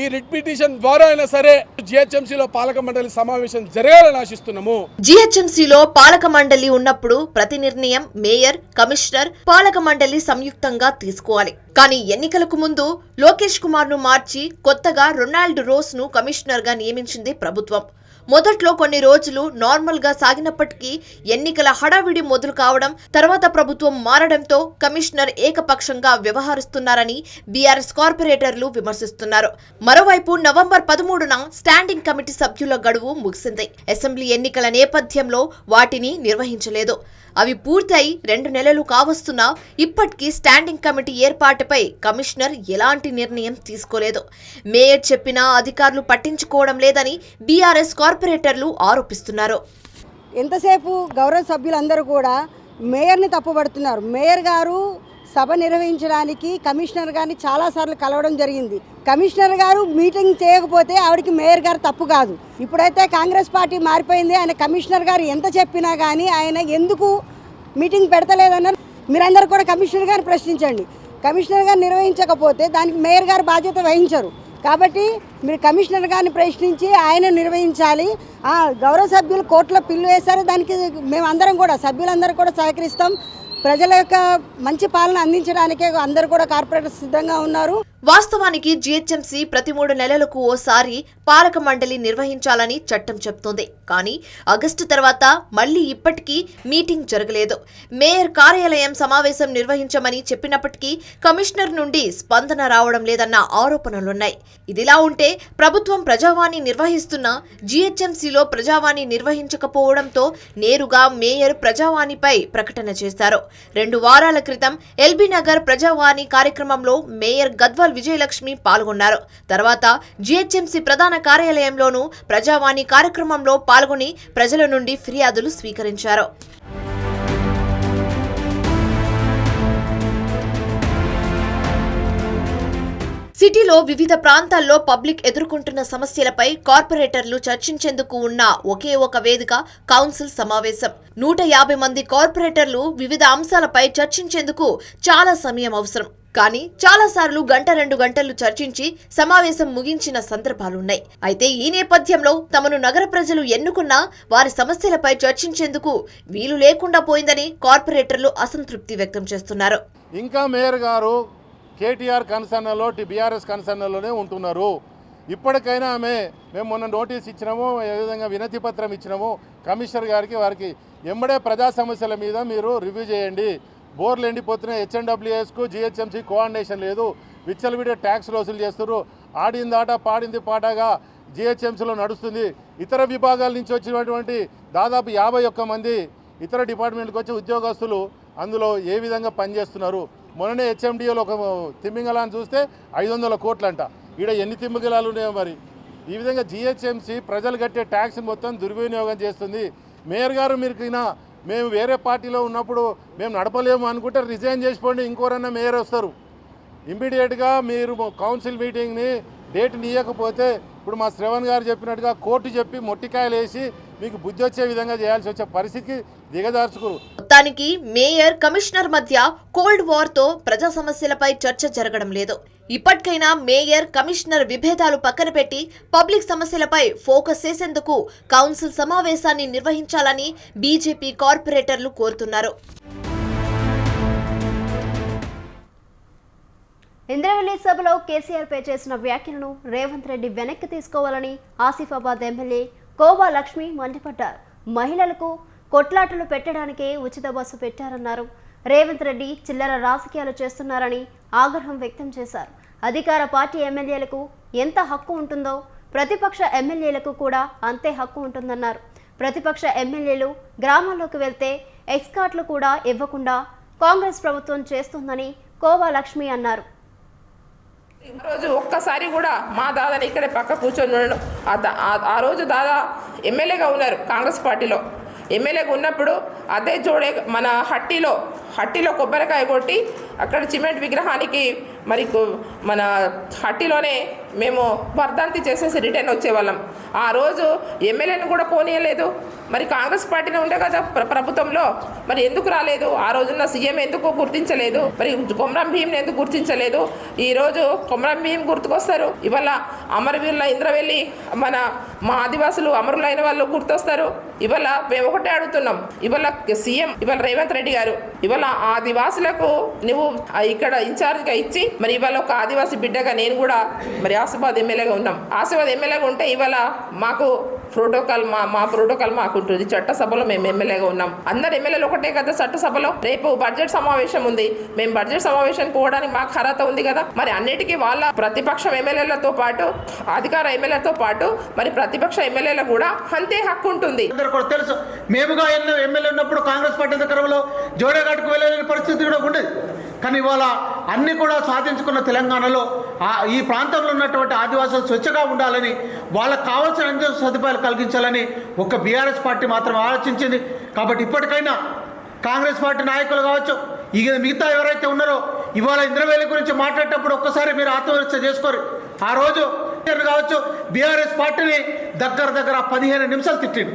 ఈ రిట్ పిటిషన్ ద్వారా అయినా సరే జిహెచ్ఎంసీలో పాలక మండలి సమావేశం జరగాలని ఆశిస్తున్నాము. జిహెచ్ఎంసీలో పాలక మండలి ఉన్నప్పుడు ప్రతి నిర్ణయం మేయర్, కమిషనర్, పాలక మండలి సంయుక్తంగా తీసుకోవాలి. కానీ ఎన్నికలకు ముందు లోకేష్ కుమార్ ను మార్చి కొత్తగా రొనాల్డ్ రోస్ ను కమిషనర్ గా నియమించింది ప్రభుత్వం. మొదట్లో కొన్ని రోజులు నార్మల్ గా సాగినప్పటికీ ఎన్నికల హడావిడి మొదలు కావడం, తర్వాత ప్రభుత్వం మారడంతో కమిషనర్ ఏకపక్షంగా వ్యవహరిస్తున్నారని బీఆర్ఎస్ కార్పొరేటర్లు విమర్శిస్తున్నారు. మరోవైపు నవంబర్ 13న స్టాండింగ్ కమిటీ సభ్యుల గడువు ముగిసింది. అసెంబ్లీ ఎన్నికల నేపథ్యంలో వాటిని నిర్వహించలేదు. అవి పూర్తయి 2 నెలలు కావస్తున్నా ఇప్పటికీ స్టాండింగ్ కమిటీ ఏర్పాటుపై కమిషనర్ ఎలాంటి నిర్ణయం తీసుకోలేదు. మేయర్ చెప్పినా అధికారులు పట్టించుకోవడం లేదని బీఆర్ఎస్ కార్పొరేటర్లు ఆరోపిస్తున్నారు. ఎంతసేపు గౌరవ సభ్యులందరూ కూడా మేయర్ని తప్పుపడుతున్నారు. మేయర్ గారు సభ నిర్వహించడానికి కమిషనర్ గారిని చాలాసార్లు కలవడం జరిగింది. కమిషనర్ గారు మీటింగ్ చేయకపోతే ఆవిడకి మేయర్ గారు తప్పు కాదు. ఇప్పుడైతే కాంగ్రెస్ పార్టీ మారిపోయింది. ఆయన కమిషనర్ గారు ఎంత చెప్పినా కానీ ఆయన ఎందుకు మీటింగ్ పెడతలేదన్నారు. మీరందరూ కూడా కమిషనర్ గారిని ప్రశ్నించండి. కమిషనర్ గారు నిర్వహించకపోతే దానికి మేయర్ గారు బాధ్యత వహించరు. కాబట్టి మీరు కమిషనర్ గారిని ప్రశ్నించి ఆయన నిర్వహించాలి. గౌరవ సభ్యులు కోర్టులో పిల్లు వేశారు. దానికి మేమందరం కూడా సభ్యులందరూ కూడా సహకరిస్తాం. ప్రజల యొక్క మంచి పాలన అందించడానికే అందరూ కూడా కార్పొరేటర్స్ సిద్ధంగా ఉన్నారు. వాస్తవానికి జిహెచ్ఎంసీ ప్రతి 3 నెలలకు ఓసారి పాలక మండలి నిర్వహించాలని చట్టం చెప్తోంది. కానీ ఆగస్టు తర్వాత మళ్లీ ఇప్పటికీ మీటింగ్ జరగలేదు. మేయర్ కార్యాలయం సమావేశం నిర్వహించమని చెప్పినప్పటికీ కమిషనర్ నుండి స్పందన రావడం లేదన్న ఆరోపణలున్నాయి. ఇదిలా ఉంటే ప్రభుత్వం ప్రజావాణి నిర్వహిస్తున్నా జిహెచ్ఎంసీలో ప్రజావాణి నిర్వహించకపోవడంతో నేరుగా మేయర్ ప్రజావాణిపై ప్రకటన చేశారు. 2 వారాల క్రితం ఎల్బీ నగర్ ప్రజావాణి కార్యక్రమంలో మేయర్ గద్వాల్ విజయలక్ష్మి పాల్గొన్నారు. తర్వాత జిహెచ్ఎంసీ ప్రధాన కార్యాలయంలోనూ ప్రజావాణి కార్యక్రమంలో పాల్గొని ప్రజల నుండి ఫిర్యాదులు స్వీకరించారు. సిటీలో వివిధ ప్రాంతాల్లో పబ్లిక్ ఎదుర్కొంటున్న సమస్యలపై కార్పొరేటర్లు చర్చించేందుకు ఉన్న ఒకే ఒక వేదిక కౌన్సిల్ సమావేశం. 150 మంది కార్పొరేటర్లు వివిధ అంశాలపై చర్చించేందుకు చాలా సమయం అవసరం. కానీ చాలాసార్లు 1-2 గంటలు చర్చించి సమావేశం ముగించిన సందర్భాలున్నాయి. అయితే ఈ నేపథ్యంలో తమను నగర ప్రజలు ఎన్నుకున్నా వారి సమస్యలపై చర్చించేందుకు వీలు లేకుండా పోయిందని కార్పొరేటర్లు అసంతృప్తి వ్యక్తం చేస్తున్నారు. ఇంకా మేయర్ గారు కేటీఆర్ కన్సర్న్లో బీఆర్ఎస్ కన్సర్న్లోనే ఉంటున్నారు. ఇప్పటికైనా మేము మొన్న నోటీస్ ఇచ్చినాము, ఏవిధంగా వినతి పత్రం ఇచ్చినాము కమిషనర్ గారికి. వారికి ఎంబడే ప్రజా సమస్యల మీద మీరు రివ్యూ చేయండి. బోర్లు ఎండిపోతున్నాయి. హెచ్ఎన్డబ్ల్యూఎస్కు జిహెచ్ఎంసీ కోఆర్డినేషన్ లేదు. విచ్చలవిడిగా ట్యాక్స్లు వసూలు చేస్తున్నారు. ఆడిందాట పాడింది పాటగా జిహెచ్ఎంసీలో నడుస్తుంది. ఇతర విభాగాల నుంచి వచ్చినటువంటి దాదాపు 51 మంది ఇతర డిపార్ట్మెంట్కి వచ్చి ఉద్యోగస్తులు అందులో ఏ విధంగా పనిచేస్తున్నారు. మొన్ననే హెచ్ఎండిఏలో ఒక తిమ్మింగలాన్ని చూస్తే 500 కోట్లంట. ఈడ ఎన్ని తిమ్మింగలాలు ఉన్నాయో మరి. ఈ విధంగా జిహెచ్ఎంసీ ప్రజలు కట్టే ట్యాక్స్ మొత్తం దుర్వినియోగం చేస్తుంది. మేయర్ గారు మేము వేరే పార్టీలో ఉన్నప్పుడు మేము నడపలేము అనుకుంటే రిజైన్ చేసిపోండి, ఇంకోరన్నా మేయర్ వస్తారు. ఇమ్మీడియట్గా మీరు కౌన్సిల్ మీటింగ్ని డేట్ ఇవ్వకపోతే ఇప్పుడు మా శ్రవణ్ గారు చెప్పినట్టుగా కోర్టు చెప్పి మొట్టికాయలు వేసి మీకు బుద్ధి వచ్చే విధంగా చేయాల్సి వచ్చే పరిస్థితికి దిగజార్చుకోరు. మొత్తానికి మేయర్ కమిషనర్ మధ్య కోల్డ్ వార్ తో ప్రజా సమస్యలపై చర్చ జరగడం లేదు. ఇప్పటికైనా మేయర్ కమిషనర్ విభేదాలు పక్కన పెట్టి పబ్లిక్ సమస్యలపై ఫోకస్ చేసేందుకు కౌన్సిల్ సమావేశాన్ని నిర్వహించాలని బీజేపీ కార్పొరేటర్లు కోరుతున్నారు. ఇంద్రవెల్లి సభలో కేసీఆర్ పై చేసిన వ్యాఖ్యలను రేవంత్ రెడ్డి వెనక్కి తీసుకోవాలని ఆసిఫాబాద్ ఎమ్మెల్యే కోవా లక్ష్మి మండిపడ్డారు. మహిళలకు కొట్లాటలు పెట్టడానికే ఉచిత బస్సు పెట్టారన్నారు. రేవంత్ రెడ్డి చిల్లర రాజకీయాలు చేస్తున్నారని ఆగ్రహం వ్యక్తం చేశారు. అధికార పార్టీ ఎమ్మెల్యేలకు ఎంత హక్కు ఉంటుందో ప్రతిపక్ష ఎమ్మెల్యేలకు కూడా అంతే హక్కు ఉంటుందన్నారు. ప్రతిపక్ష ఎమ్మెల్యేలు గ్రామాల్లోకి వెళ్తే ఎక్స్కార్ట్లు కూడా ఇవ్వకుండా కాంగ్రెస్ ప్రభుత్వం చేస్తుందని కోవా లక్ష్మి అన్నారు. రోజు ఒక్కసారి కూడా మా దాదాని ఇక్కడే పక్క కూర్చొని ఉండడం, ఆ రోజు దాదా ఎమ్మెల్యేగా ఉన్నారు కాంగ్రెస్ పార్టీలో. ఎమ్మెల్యేగా ఉన్నప్పుడు అదే జోడే మన హట్టిలో కొబ్బరికాయ కొట్టి అక్కడ సిమెంట్ విగ్రహానికి మరి మన హట్టిలోనే మేము వర్ధంతి చేసేసి రిటర్న్ వచ్చేవాళ్ళం. ఆ రోజు ఎమ్మెల్యేని కూడా పోనీయలేదు. మరి కాంగ్రెస్ పార్టీలో ఉండే కదా ప్రభుత్వంలో, మరి ఎందుకు రాలేదు? ఆ రోజున్న సీఎం ఎందుకు గుర్తించలేదు? మరి కొమరం భీంని ఎందుకు గుర్తించలేదు? ఈరోజు కొమరం భీం గుర్తుకొస్తారు. ఇవాళ అమరవీరుల ఇంద్రవెల్లి మా ఆదివాసులు అమరులైన వాళ్ళు గుర్తొస్తారు. ఇవాళ మేము ఒకటే అడుగుతున్నాం, ఇవాళ సీఎం ఇవాళ రేవంత్ రెడ్డి గారు ఇవాళ ఆదివాసులకు నువ్వు ఇక్కడ ఇన్ఛార్జ్గా ఇచ్చి మరి ఇవాళ ఒక ఆదివాసీ బిడ్డగా నేను కూడా మరి ఆసిఫాబాద్ ఎమ్మెల్యేగా ఉన్నాం. ఆసిఫాబాద్ ఎమ్మెల్యేగా ఉంటే ఇవాళ మాకు ప్రోటోకాల్ మా ప్రోటోకాల్ మాకు ఉంటుంది. చట్టసభలో మేము ఎమ్మెల్యేగా ఉన్నాం. అందరు ఎమ్మెల్యేలు ఒకటే కదా చట్టసభలో. రేపు బడ్జెట్ సమావేశం ఉంది. మేము బడ్జెట్ సమావేశానికి పోవడానికి మాకు అర్హత ఉంది కదా. మరి అన్నిటికీ వాళ్ళ ప్రతిపక్షం ఎమ్మెల్యేలతో పాటు అధికార ఎమ్మెల్యేలతో పాటు మరి ప్రతిపక్ష ఎమ్మెల్యేలకు కూడా అంతే హక్కు ఉంటుంది. కూడా తెలుసు, మేముగా ఎమ్మెల్యే ఉన్నప్పుడు కాంగ్రెస్ పార్టీ దగ్గరలో జోడేఘాట్కు వెళ్ళే పరిస్థితి కూడా ఉండేది. కానీ ఇవాళ అన్ని కూడా సాధించుకున్న తెలంగాణలో ఈ ప్రాంతంలో ఉన్నటువంటి ఆదివాసులు స్వచ్ఛగా ఉండాలని, వాళ్ళకు కావాల్సిన అన్ని సదుపాయాలు కలిగించాలని ఒక బీఆర్ఎస్ పార్టీ మాత్రం ఆలోచించింది. కాబట్టి ఇప్పటికైనా కాంగ్రెస్ పార్టీ నాయకులు కావచ్చు, ఇక మిగతా ఎవరైతే ఉన్నారో ఇవాళ ఇంద్రవేలి గురించి మాట్లాడేటప్పుడు ఒక్కసారి మీరు ఆత్మవిమర్శ చేసుకోరు. ఆ రోజు కావచ్చు బీఆర్ఎస్ పార్టీని దగ్గర 15 నిమిషాలు తిట్టిండు.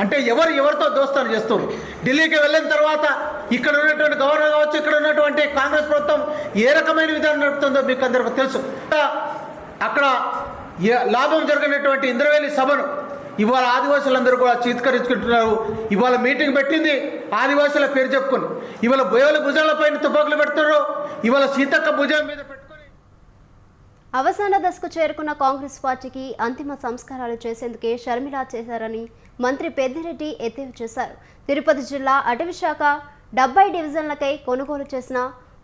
అంటే ఎవరితో దోస్తాను చేస్తారు. ఢిల్లీకి వెళ్ళిన తర్వాత ఇక్కడ ఉన్నటువంటి గవర్నర్ కావచ్చు, ఇక్కడ ఉన్నటువంటి కాంగ్రెస్ ప్రభుత్వం ఏ రకమైన విధానం నడుపుతుందో మీకు అందరికీ తెలుసు. అక్కడ లాభం జరిగినటువంటి ఇంద్రవేలి సభను ఇవాళ ఆదివాసులందరూ కూడా చీత్కరించుకుంటున్నారు. ఇవాళ మీటింగ్ పెట్టింది ఆదివాసుల పేరు చెప్పుకొని. ఇవాళ బోయల భుజాలపైన తుపాకులు పెడుతున్నారు. ఇవాళ సీతక్క భుజం మీద పెట్టుకొని అవసాన దశకు చేరుకున్న కాంగ్రెస్ పార్టీకి అంతిమ సంస్కారాలు చేసేందుకే షర్మిల చేశారని మంత్రి పెద్దిరెడ్డి ఎద్దేవా చేశారు. తిరుపతి జిల్లా అటవీ శాఖ 70 డివిజన్లకై కొనుగోలు చేసిన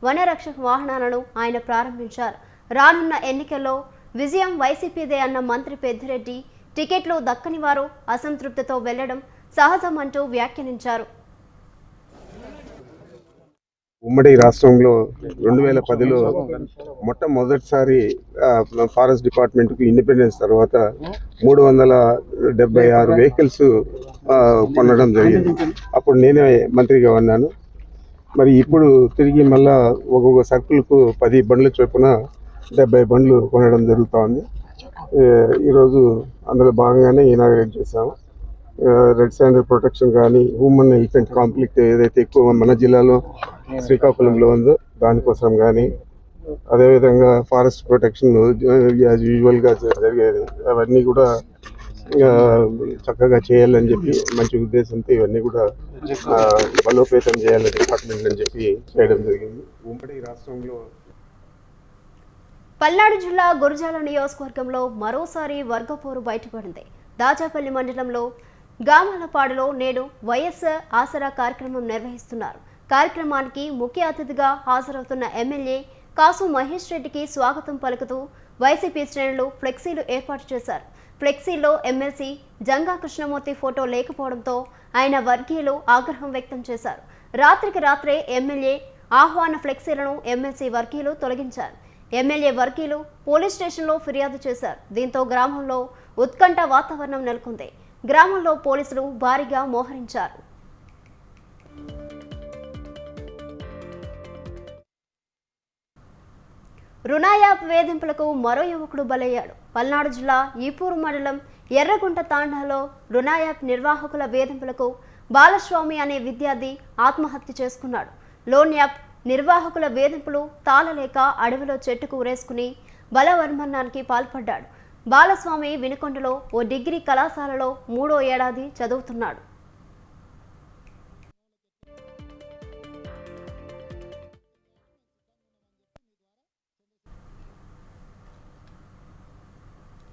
వనరక్షక వాహనాలను ఆయన ప్రారంభించారు. రానున్న ఎన్నికల్లో విజయం వైసీపీదే అన్న మంత్రి పెద్దిరెడ్డి టికెట్లు దక్కని వారు అసంతృప్తితో వెళ్లడం సహజమంటూ వ్యాఖ్యానించారు. ఉమ్మడి రాష్ట్రంలో 2010లో మొట్టమొదటిసారి ఫారెస్ట్ డిపార్ట్మెంట్కి ఇండిపెండెన్స్ తర్వాత 376 వెహికల్స్ కొనడం జరిగింది. అప్పుడు నేనే మంత్రిగా ఉన్నాను. మరి ఇప్పుడు తిరిగి మళ్ళా ఒక్కొక్క సర్కిల్కు 10 బండ్ల చొప్పున 70 బండ్లు కొనడం జరుగుతూ ఉంది. ఈరోజు అందులో భాగంగానే ఇనాగరేట్ చేశాము. రెడ్ శాండల్ ప్రొటెక్షన్ కానీ, హ్యూమన్ ఎలిఫెంట్ కాన్ఫ్లిక్ట్ ఏదైతే ఎక్కువ మన జిల్లాలో శ్రీకాకుళంలో ఉందో దానికోసం కానీ, అదేవిధంగా ఫారెస్ట్ ప్రొటెక్షన్ యాజ్ యూజువల్గా జరిగేది అవన్నీ కూడా చక్కగా చేయాలని చెప్పి మంచి ఉద్దేశంతో ఇవన్నీ కూడా బలోపేతం చేయాలని డిపార్ట్మెంట్ అని చెప్పి చేయడం జరిగింది. ఉమ్మడి రాష్ట్రంలో పల్నాడు జిల్లా గురజాల నియోజకవర్గంలో మరోసారి వర్గపోరు బయటపడింది. దాచాపల్లి మండలంలో గామలపాడులో నేడు వైఎస్ఆర్ ఆసరా కార్యక్రమం నిర్వహిస్తున్నారు. కార్యక్రమానికి ముఖ్య అతిథిగా హాజరవుతున్న ఎమ్మెల్యే కాసు మహేష్ రెడ్డికి స్వాగతం పలుకుతూ వైసీపీ శ్రేణులు ఫ్లెక్సీలు ఏర్పాటు చేశారు. ఫ్లెక్సీలో ఎమ్మెల్సీ జంగా కృష్ణమూర్తి ఫోటో లేకపోవడంతో ఆయన వర్గీయులు ఆగ్రహం వ్యక్తం చేశారు. రాత్రికి రాత్రే ఎమ్మెల్యే ఆహ్వాన ఫ్లెక్సీలను ఎమ్మెల్సీ వర్గీయులు తొలగించారు. ఎమ్మెల్యే వర్గీయులు పోలీస్ స్టేషన్లో ఫిర్యాదు చేశారు. దీంతో గ్రామంలో ఉత్కంఠ వాతావరణం నెలకొంది. గ్రామంలో పోలీసులు భారీగా మోహరించారు. రుణ యాప్ వేధింపులకు మరో యువకుడు బలయ్యాడు. పల్నాడు జిల్లా ఈపూరు మండలం ఎర్రగుంట తాండాలో రుణ యాప్ నిర్వాహకుల వేధింపులకు బాలస్వామి అనే విద్యార్థి ఆత్మహత్య చేసుకున్నాడు. లోన్ యాప్ నిర్వాహకుల వేధింపులు తాళలేక అడవిలో చెట్టుకు ఊరేసుకుని బలవర్మన్నానికి పాల్పడ్డాడు. బాలస్వామి వినుకొండలో ఓ డిగ్రీ కళాశాలలో 3వ ఏడాది చదువుతున్నాడు.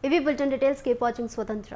ఇవి బులెటిన్ డీటెయిల్స్. కీప్ వాచింగ్ స్వతంత్ర.